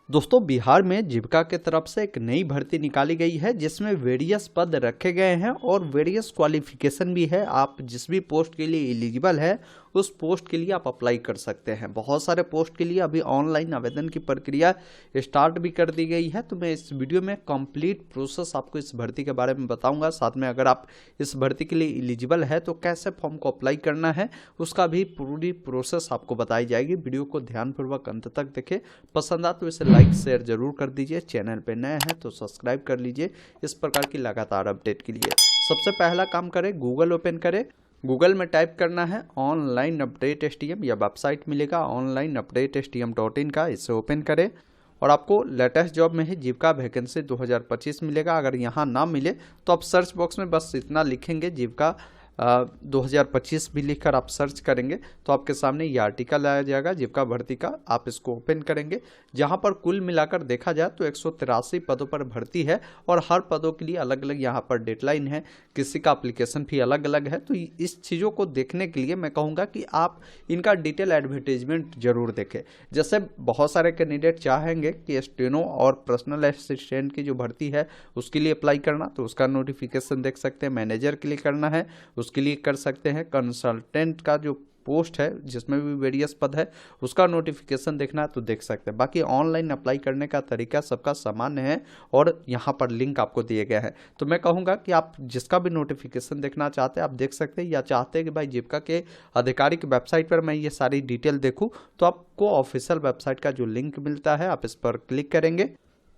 दोस्तों बिहार में जीविका के तरफ से एक नई भर्ती निकाली गई है जिसमें वेरियस पद रखे गए हैं और वेरियस क्वालिफिकेशन भी है। आप जिस भी पोस्ट के लिए एलिजिबल है उस पोस्ट के लिए आप अप्लाई कर सकते हैं। बहुत सारे पोस्ट के लिए अभी ऑनलाइन आवेदन की प्रक्रिया स्टार्ट भी कर दी गई है। तो मैं इस वीडियो में कंप्लीट प्रोसेस आपको इस भर्ती के बारे में बताऊंगा। साथ में अगर आप इस भर्ती के लिए एलिजिबल है तो कैसे फॉर्म को अप्लाई करना है उसका भी पूरी प्रोसेस आपको बताई जाएगी। वीडियो को ध्यानपूर्वक अंत तक देखें। पसंद आ तो इसे लाइक शेयर जरूर कर दीजिए। चैनल पे नए हैं तो सब्सक्राइब कर लीजिए इस प्रकार की लगातार अपडेट के लिए। सबसे पहला काम करें, गूगल ओपन करें। गूगल में टाइप करना है ऑनलाइन अपडेट STM या वेबसाइट मिलेगा ऑनलाइन अपडेट STM.in का। इसे ओपन करें और आपको लेटेस्ट जॉब में ही जीविका वैकेंसी 2025 मिलेगा। अगर यहाँ ना मिले तो आप सर्च बॉक्स में बस इतना लिखेंगे जीविका 2025 भी लिखकर आप सर्च करेंगे तो आपके सामने ये आर्टिकल आया जाएगा जीविका भर्ती का। आप इसको ओपन करेंगे जहां पर कुल मिलाकर देखा जाए तो 183 पदों पर भर्ती है और हर पदों के लिए अलग अलग यहां पर डेडलाइन है। किसी का एप्लीकेशन फी अलग अलग है। तो इस चीज़ों को देखने के लिए मैं कहूँगा कि आप इनका डिटेल एडवर्टीजमेंट जरूर देखें। जैसे बहुत सारे कैंडिडेट चाहेंगे कि स्टेनो और पर्सनल असिस्टेंट की जो भर्ती है उसके लिए अप्लाई करना, तो उसका नोटिफिकेशन देख सकते हैं। मैनेजर के लिए करना है उसके लिए कर सकते हैं। कंसल्टेंट का जो पोस्ट है जिसमें भी वेरियस पद है उसका नोटिफिकेशन देखना है तो देख सकते हैं। बाकी ऑनलाइन अप्लाई करने का तरीका सबका सामान्य है और यहाँ पर लिंक आपको दिए गए हैं। तो मैं कहूँगा कि आप जिसका भी नोटिफिकेशन देखना चाहते हैं आप देख सकते हैं, या चाहते हैं कि भाई जीविका के आधिकारिक वेबसाइट पर मैं ये सारी डिटेल देखूँ तो आपको ऑफिशियल वेबसाइट का जो लिंक मिलता है आप इस पर क्लिक करेंगे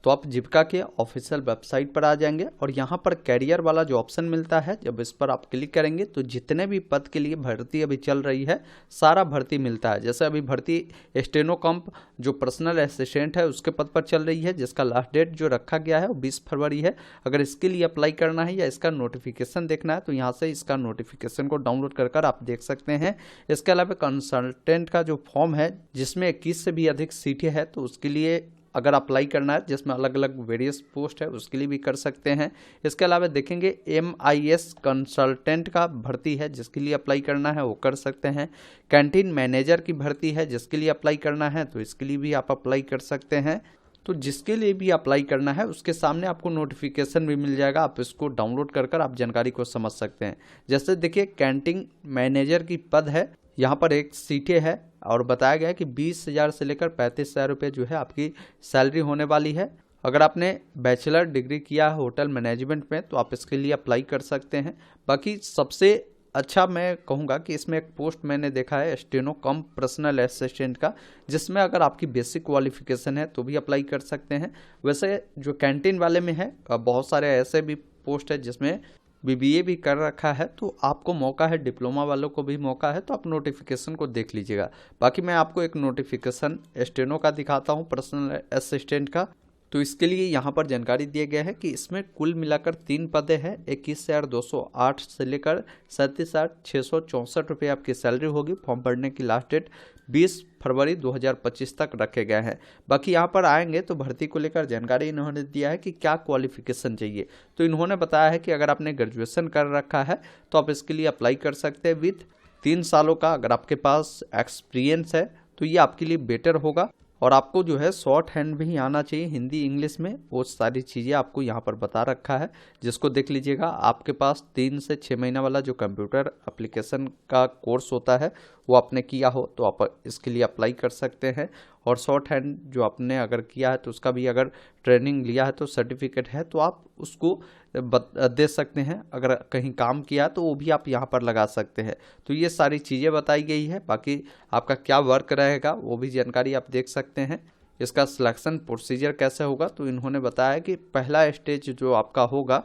तो आप जीविका के ऑफिशियल वेबसाइट पर आ जाएंगे और यहाँ पर कैरियर वाला जो ऑप्शन मिलता है जब इस पर आप क्लिक करेंगे तो जितने भी पद के लिए भर्ती अभी चल रही है सारा भर्ती मिलता है। जैसे अभी भर्ती स्टेनो कम्प जो पर्सनल असिस्टेंट है उसके पद पर चल रही है जिसका लास्ट डेट जो रखा गया है वो 20 फरवरी है। अगर इसके लिए अप्लाई करना है या इसका नोटिफिकेशन देखना है तो यहाँ से इसका नोटिफिकेशन को डाउनलोड कर आप देख सकते हैं। इसके अलावा कंसल्टेंट का जो फॉर्म है जिसमें 21 से भी अधिक सीटें हैं तो उसके लिए अगर अप्लाई करना है जिसमें अलग अलग वेरियस पोस्ट है उसके लिए भी कर सकते हैं। इसके अलावा देखेंगे MIS कंसल्टेंट का भर्ती है जिसके लिए अप्लाई करना है वो कर सकते हैं। कैंटीन मैनेजर की भर्ती है जिसके लिए अप्लाई करना है तो इसके लिए भी आप अप्लाई कर सकते हैं। तो जिसके लिए भी अप्लाई करना है उसके सामने आपको नोटिफिकेशन भी मिल जाएगा। आप इसको डाउनलोड कर आप जानकारी को समझ सकते हैं। जैसे देखिए कैंटीन मैनेजर की पद है, यहाँ पर एक सीटें है और बताया गया है कि 20,000 से लेकर 35,000 रुपये जो है आपकी सैलरी होने वाली है। अगर आपने बैचलर डिग्री किया है होटल मैनेजमेंट में तो आप इसके लिए अप्लाई कर सकते हैं। बाकी सबसे अच्छा मैं कहूँगा कि इसमें एक पोस्ट मैंने देखा है स्टेनो कम पर्सनल असिस्टेंट का, जिसमें अगर आपकी बेसिक क्वालिफिकेशन है तो भी अप्लाई कर सकते हैं। वैसे जो कैंटीन वाले में है बहुत सारे ऐसे भी पोस्ट है जिसमें BBA भी कर रखा है तो आपको मौका है, डिप्लोमा वालों को भी मौका है। तो आप नोटिफिकेशन को देख लीजिएगा। बाकी मैं आपको एक नोटिफिकेशन स्टेनो का दिखाता हूँ पर्सनल असिस्टेंट का। तो इसके लिए यहाँ पर जानकारी दिए गए हैं कि इसमें कुल मिलाकर 3 पदें हैं। 21,208 से लेकर 37,664 रुपये आपकी सैलरी होगी। फॉर्म भरने की लास्ट डेट 20 फरवरी 2025 तक रखे गए हैं। बाकी यहाँ पर आएंगे तो भर्ती को लेकर जानकारी इन्होंने दिया है कि क्या क्वालिफिकेशन चाहिए। तो इन्होंने बताया है कि अगर आपने ग्रेजुएशन कर रखा है तो आप इसके लिए अप्लाई कर सकते हैं विथ 3 सालों का अगर आपके पास एक्सपीरियंस है तो ये आपके लिए बेटर होगा। और आपको जो है शॉर्ट हैंड भी आना चाहिए हिंदी इंग्लिश में, वो सारी चीज़ें आपको यहाँ पर बता रखा है जिसको देख लीजिएगा। आपके पास 3 से 6 महीना वाला जो कंप्यूटर एप्लीकेशन का कोर्स होता है वो आपने किया हो तो आप इसके लिए अप्लाई कर सकते हैं। और शॉर्ट हैंड जो आपने अगर किया है तो उसका भी अगर ट्रेनिंग लिया है तो सर्टिफिकेट है तो आप उसको दे सकते हैं। अगर कहीं काम किया तो वो भी आप यहाँ पर लगा सकते हैं। तो ये सारी चीज़ें बताई गई है। बाकी आपका क्या वर्क रहेगा वो भी जानकारी आप देख सकते हैं। इसका सिलेक्शन प्रोसीजर कैसे होगा तो इन्होंने बताया कि पहला स्टेज जो आपका होगा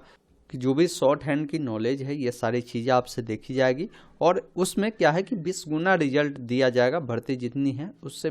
कि जो भी शॉर्ट हैंड की नॉलेज है ये सारी चीज़ें आपसे देखी जाएगी और उसमें क्या है कि 20 गुना रिजल्ट दिया जाएगा। भर्ती जितनी है उससे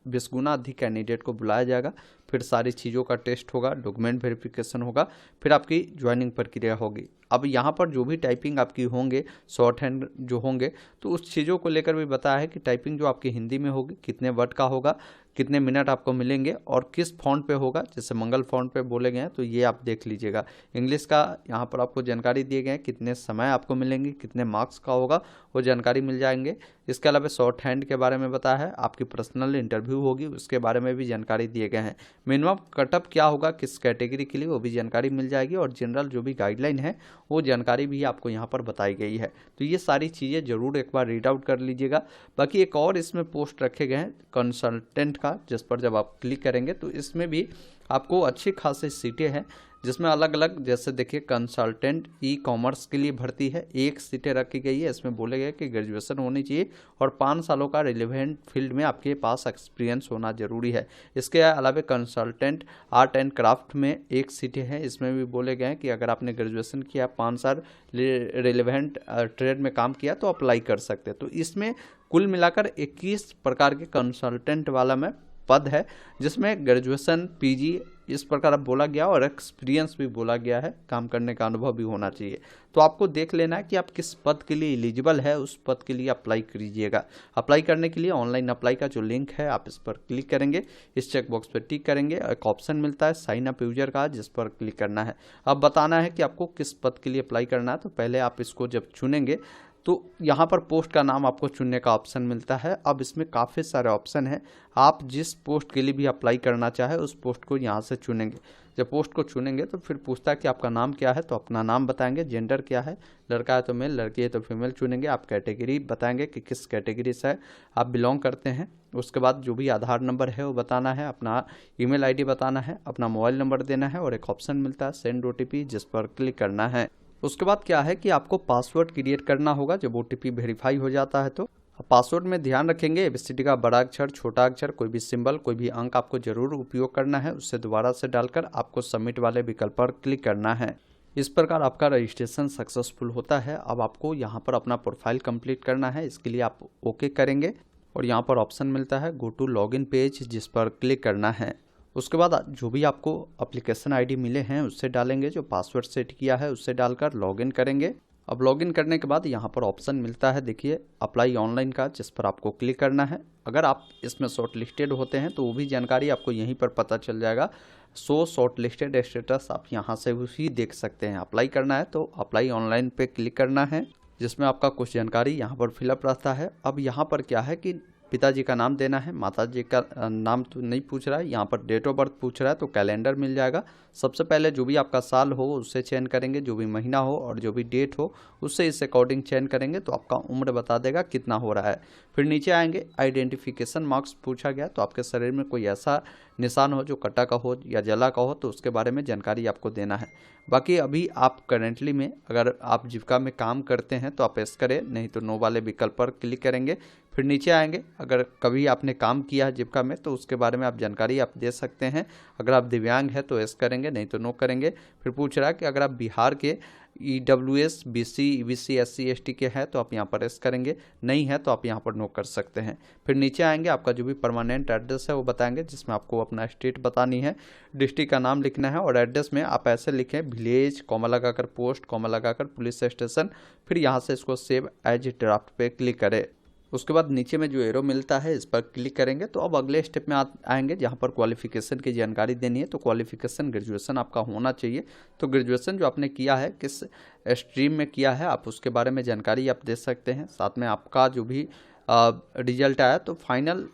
20 गुना अधिक कैंडिडेट को बुलाया जाएगा। फिर सारी चीज़ों का टेस्ट होगा, डॉक्यूमेंट वेरिफिकेशन होगा, फिर आपकी ज्वाइनिंग प्रक्रिया होगी। अब यहाँ पर जो भी टाइपिंग आपकी होंगे शॉर्ट हैंड जो होंगे तो उस चीज़ों को लेकर भी बताया है कि टाइपिंग जो आपकी हिंदी में होगी कितने वर्ड का होगा, कितने मिनट आपको मिलेंगे और किस फॉन्ट पे होगा। जैसे मंगल फॉन्ट पे बोले गए हैं तो ये आप देख लीजिएगा। इंग्लिश का यहाँ पर आपको जानकारी दिए गए हैं कितने समय आपको मिलेंगे, कितने मार्क्स का होगा वो जानकारी मिल जाएंगे। इसके अलावा शॉर्ट हैंड के बारे में बताया है, आपकी पर्सनल इंटरव्यू होगी उसके बारे में भी जानकारी दिए गए हैं। मिनिमम कटअप क्या होगा किस कैटेगरी के लिए वो भी जानकारी मिल जाएगी, और जनरल जो भी गाइडलाइन है वो जानकारी भी आपको यहाँ पर बताई गई है। तो ये सारी चीज़ें ज़रूर एक बार रीड आउट कर लीजिएगा। बाकी एक और इसमें पोस्ट रखे गए हैं कंसल्टेंट का, जिस पर जब आप क्लिक करेंगे तो इसमें भी आपको अच्छी खासी सीटें हैं, जिसमें अलग अलग, जैसे देखिए कंसल्टेंट ई कॉमर्स के लिए भर्ती है, 1 सीटें रखी गई है। इसमें बोले गए कि ग्रेजुएशन होनी चाहिए और 5 सालों का रिलेवेंट फील्ड में आपके पास एक्सपीरियंस होना जरूरी है। इसके अलावा कंसल्टेंट आर्ट एंड क्राफ्ट में 1 सीटें हैं। इसमें भी बोले गए हैं कि अगर आपने ग्रेजुएशन किया, 5 साल रिलेवेंट ट्रेड में काम किया तो अप्लाई कर सकते हैं। तो इसमें कुल मिलाकर 21 प्रकार के कंसल्टेंट वाला में पद है, जिसमें ग्रेजुएशन, पीजी इस प्रकार बोला गया और एक्सपीरियंस भी बोला गया है, काम करने का अनुभव भी होना चाहिए। तो आपको देख लेना है कि आप किस पद के लिए एलिजिबल है, उस पद के लिए अप्लाई कीजिएगा। अप्लाई करने के लिए ऑनलाइन अप्लाई का जो लिंक है आप इस पर क्लिक करेंगे, इस चेक बॉक्स पर टिक करेंगे, एक ऑप्शन मिलता है साइन अप यूजर का, जिस पर क्लिक करना है। अब बताना है कि आपको किस पद के लिए अप्लाई करना है। तो पहले आप इसको जब चुनेंगे तो यहाँ पर पोस्ट का नाम आपको चुनने का ऑप्शन मिलता है। अब इसमें काफ़ी सारे ऑप्शन हैं, आप जिस पोस्ट के लिए भी अप्लाई करना चाहे उस पोस्ट को यहाँ से चुनेंगे। जब पोस्ट को चुनेंगे तो फिर पूछता है कि आपका नाम क्या है, तो अपना नाम बताएंगे, जेंडर क्या है, लड़का है तो मेल, लड़की है तो फीमेल चुनेंगे, आप कैटेगरी बताएंगे कि किस कैटेगरी से आप बिलोंग करते हैं। उसके बाद जो भी आधार नंबर है वो बताना है, अपना ईमेल आईडी बताना है, अपना मोबाइल नंबर देना है, और एक ऑप्शन मिलता है सेंड ओटीपी, जिस पर क्लिक करना है। उसके बाद क्या है कि आपको पासवर्ड क्रिएट करना होगा जब ओटीपी वेरीफाई हो जाता है। तो पासवर्ड में ध्यान रखेंगे एबीसीडी का बड़ा अक्षर, छोटा अक्षर, कोई भी सिंबल, कोई भी अंक आपको जरूर उपयोग करना है। उससे दोबारा से डालकर आपको सबमिट वाले विकल्प पर क्लिक करना है। इस प्रकार आपका रजिस्ट्रेशन सक्सेसफुल होता है। अब आपको यहाँ पर अपना प्रोफाइल कंप्लीट करना है, इसके लिए आप ओके करेंगे और यहाँ पर ऑप्शन मिलता है गो टू लॉगिन पेज, जिस पर क्लिक करना है। उसके बाद जो भी आपको एप्लीकेशन आईडी मिले हैं उससे डालेंगे, जो पासवर्ड सेट किया है उससे डालकर लॉगिन करेंगे। अब लॉगिन करने के बाद यहाँ पर ऑप्शन मिलता है, देखिए अप्लाई ऑनलाइन का, जिस पर आपको क्लिक करना है। अगर आप इसमें शॉर्ट लिस्टेड होते हैं तो वो भी जानकारी आपको यहीं पर पता चल जाएगा। शो शॉर्ट लिस्टेड स्टेटस आप यहाँ से भी देख सकते हैं। अप्लाई करना है तो अप्लाई ऑनलाइन पे क्लिक करना है, जिसमें आपका कुछ जानकारी यहाँ पर फिलअप रहता है। अब यहाँ पर क्या है कि पिताजी का नाम देना है, माताजी का नाम तो नहीं पूछ रहा है, यहाँ पर डेट ऑफ बर्थ पूछ रहा है, तो कैलेंडर मिल जाएगा। सबसे पहले जो भी आपका साल हो उससे चयन करेंगे, जो भी महीना हो और जो भी डेट हो उससे इस अकॉर्डिंग चयन करेंगे, तो आपका उम्र बता देगा कितना हो रहा है। फिर नीचे आएंगे, आइडेंटिफिकेशन मार्क्स पूछा गया, तो आपके शरीर में कोई ऐसा निशान हो जो कटा का हो या जला का हो तो उसके बारे में जानकारी आपको देना है। बाकी अभी आप करेंटली में अगर आप जीविका में काम करते हैं तो आप एस करें, नहीं तो नो वाले विकल्प पर क्लिक करेंगे। फिर नीचे आएंगे, अगर कभी आपने काम किया है जीविका में तो उसके बारे में आप जानकारी आप दे सकते हैं। अगर आप दिव्यांग हैं तो एस करेंगे, नहीं तो नो करेंगे। फिर पूछ रहा है कि अगर आप बिहार के EWS, BC, EBC, SC, ST के हैं तो आप यहाँ पर एस करेंगे, नहीं है तो आप यहाँ पर नो कर सकते हैं। फिर नीचे आएंगे, आपका जो भी परमानेंट एड्रेस है वो बताएंगे, जिसमें आपको अपना स्टेट बतानी है, डिस्ट्रिक्ट का नाम लिखना है, और एड्रेस में आप ऐसे लिखें विलेज, कॉमा लगाकर पोस्ट, कॉमा लगाकर पुलिस स्टेशन। फिर यहाँ से इसको सेव एज ड्राफ्ट पे क्लिक करें। उसके बाद नीचे में जो एरो मिलता है इस पर क्लिक करेंगे। तो अब अगले स्टेप में आएंगे, जहाँ पर क्वालिफिकेशन की जानकारी देनी है। तो क्वालिफिकेशन ग्रेजुएशन आपका होना चाहिए। तो ग्रेजुएशन जो आपने किया है किस स्ट्रीम में किया है आप उसके बारे में जानकारी आप दे सकते हैं। साथ में आपका जो भी रिजल्ट आया तो फाइनल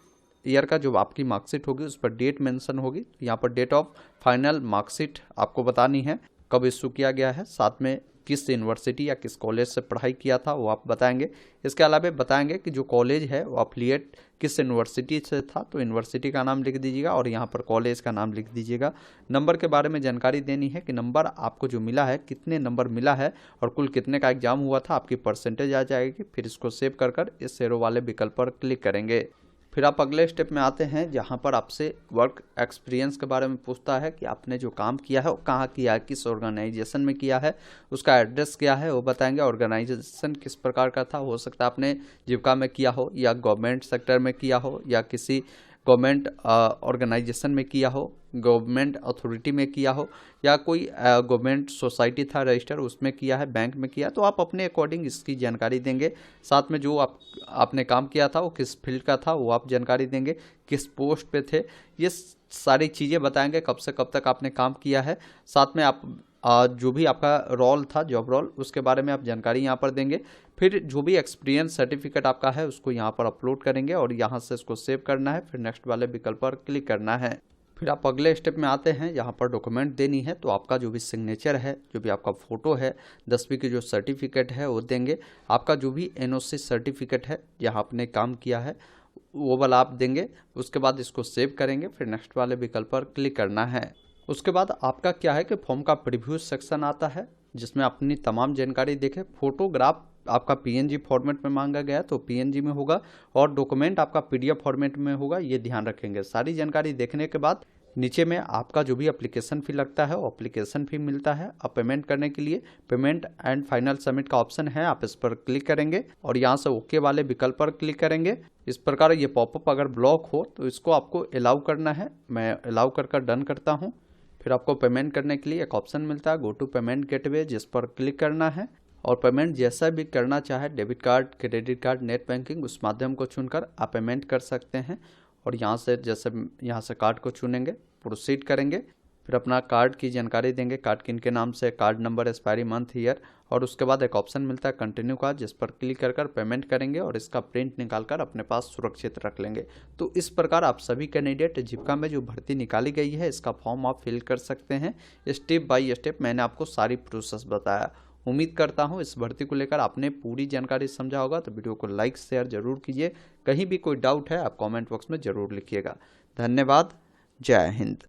ईयर का जो आपकी मार्कशीट होगी उस पर डेट मेंशन होगी। यहाँ पर डेट ऑफ फाइनल मार्कशीट आपको बतानी है, कब इशू किया गया है, साथ में किस यूनिवर्सिटी या किस कॉलेज से पढ़ाई किया था वो आप बताएंगे। इसके अलावा बताएंगे कि जो कॉलेज है वो अफिलिएट किस यूनिवर्सिटी से था, तो यूनिवर्सिटी का नाम लिख दीजिएगा और यहाँ पर कॉलेज का नाम लिख दीजिएगा। नंबर के बारे में जानकारी देनी है कि नंबर आपको जो मिला है कितने नंबर मिला है और कुल कितने का एग्जाम हुआ था, आपकी परसेंटेज आ जाएगी। फिर इसको सेव कर इस एरो वाले विकल्प पर क्लिक करेंगे। फिर आप अगले स्टेप में आते हैं, जहाँ पर आपसे वर्क एक्सपीरियंस के बारे में पूछता है कि आपने जो काम किया है वो कहाँ किया है, किस ऑर्गेनाइजेशन में किया है, उसका एड्रेस क्या है वो बताएंगे। ऑर्गेनाइजेशन किस प्रकार का था, हो सकता है आपने जीविका में किया हो या गवर्नमेंट सेक्टर में किया हो या किसी गवर्नमेंट ऑर्गेनाइजेशन में किया हो, गवर्नमेंट अथॉरिटी में किया हो या कोई गवर्नमेंट सोसाइटी था रजिस्टर उसमें किया है, बैंक में किया, तो आप अपने अकॉर्डिंग इसकी जानकारी देंगे। साथ में जो आपने काम किया था वो किस फील्ड का था वो आप जानकारी देंगे, किस पोस्ट पे थे, ये सारी चीज़ें बताएंगे, कब से कब तक आपने काम किया है। साथ में आप जो भी आपका रोल था, जॉब रोल, उसके बारे में आप जानकारी यहाँ पर देंगे। फिर जो भी एक्सपीरियंस सर्टिफिकेट आपका है उसको यहाँ पर अपलोड करेंगे और यहाँ से इसको सेव करना है। फिर नेक्स्ट वाले विकल्प पर क्लिक करना है। फिर आप अगले स्टेप में आते हैं, यहाँ पर डॉक्यूमेंट देनी है। तो आपका जो भी सिग्नेचर है, जो भी आपका फ़ोटो है, 10वीं की जो सर्टिफिकेट है वो देंगे। आपका जो भी NOC सर्टिफिकेट है जहाँ आपने काम किया है वो वाला आप देंगे। उसके बाद इसको सेव करेंगे। फिर नेक्स्ट वाले विकल्प पर क्लिक करना है। उसके बाद आपका क्या है कि फॉर्म का प्रीव्यू सेक्शन आता है जिसमें अपनी तमाम जानकारी देखें। फोटोग्राफ आपका PNG फॉर्मेट में मांगा गया है तो PNG में होगा और डॉक्यूमेंट आपका PDF फॉर्मेट में होगा, ये ध्यान रखेंगे। सारी जानकारी देखने के बाद नीचे में आपका जो भी एप्लीकेशन फ़ी लगता है वो एप्लीकेशन फ़ी मिलता है। अब पेमेंट करने के लिए पेमेंट एंड फाइनल सबमिट का ऑप्शन है, आप इस पर क्लिक करेंगे और यहाँ से ओके वाले विकल्प पर क्लिक करेंगे। इस प्रकार ये पॉपअप अगर ब्लॉक हो तो इसको आपको अलाउ करना है। मैं अलाउ कर डन करता हूँ। फिर आपको पेमेंट करने के लिए एक ऑप्शन मिलता है, गो टू पेमेंट गेटवे, जिस पर क्लिक करना है और पेमेंट जैसा भी करना चाहे, debit card, credit card, net banking, उस माध्यम को चुनकर आप पेमेंट कर सकते हैं। और यहाँ से जैसे यहाँ से कार्ड को चुनेंगे, प्रोसीड करेंगे। फिर अपना कार्ड की जानकारी देंगे, कार्ड किनके नाम से, card number, expiry month, year, और उसके बाद एक ऑप्शन मिलता है कंटिन्यू का, जिस पर क्लिक कर पेमेंट करेंगे और इसका प्रिंट निकालकर अपने पास सुरक्षित रख लेंगे। तो इस प्रकार आप सभी कैंडिडेट जीविका में जो भर्ती निकाली गई है इसका फॉर्म आप फिल कर सकते हैं। स्टेप बाय स्टेप मैंने आपको सारी प्रोसेस बताया। उम्मीद करता हूं इस भर्ती को लेकर आपने पूरी जानकारी समझा होगा। तो वीडियो को लाइक शेयर जरूर कीजिए। कहीं भी कोई डाउट है आप कमेंट बॉक्स में जरूर लिखिएगा। धन्यवाद। जय हिंद।